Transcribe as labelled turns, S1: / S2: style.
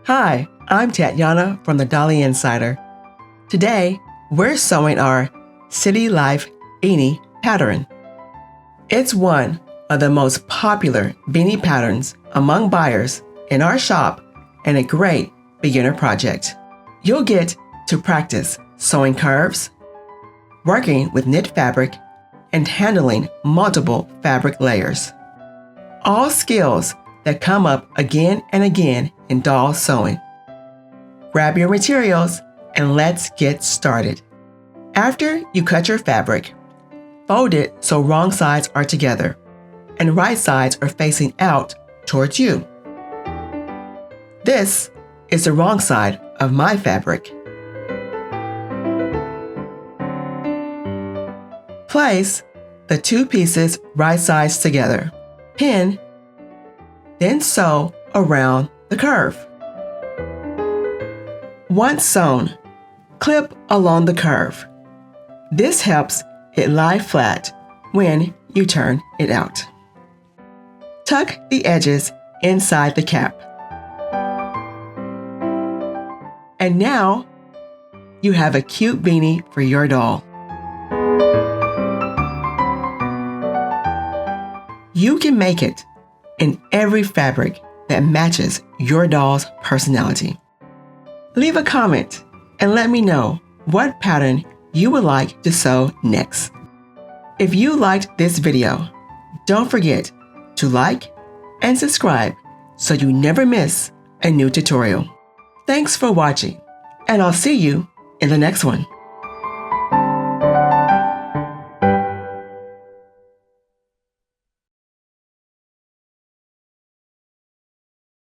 S1: Hi, I'm Tatiana from the Dolly Insider. Today, we're sewing our City Life Beanie Pattern. It's one of the most popular beanie patterns among buyers in our shop and a great beginner project. You'll get to practice sewing curves, working with knit fabric, and handling multiple fabric layers. All skills that come up again and again in doll sewing. Grab your materials and let's get started. After you cut your fabric, fold it so wrong sides are together and right sides are facing out towards you. This is the wrong side of my fabric. Place the two pieces right sides together. Pin, then sew around the curve. Once sewn, clip along the curve. This helps it lie flat when you turn it out. Tuck the edges inside the cap. And now, you have a cute beanie for your doll. You can make it in every fabric that matches your doll's personality. Leave a comment and let me know what pattern you would like to sew next. If you liked this video, don't forget to like and subscribe so you never miss a new tutorial. Thanks for watching, and I'll see you in the next one.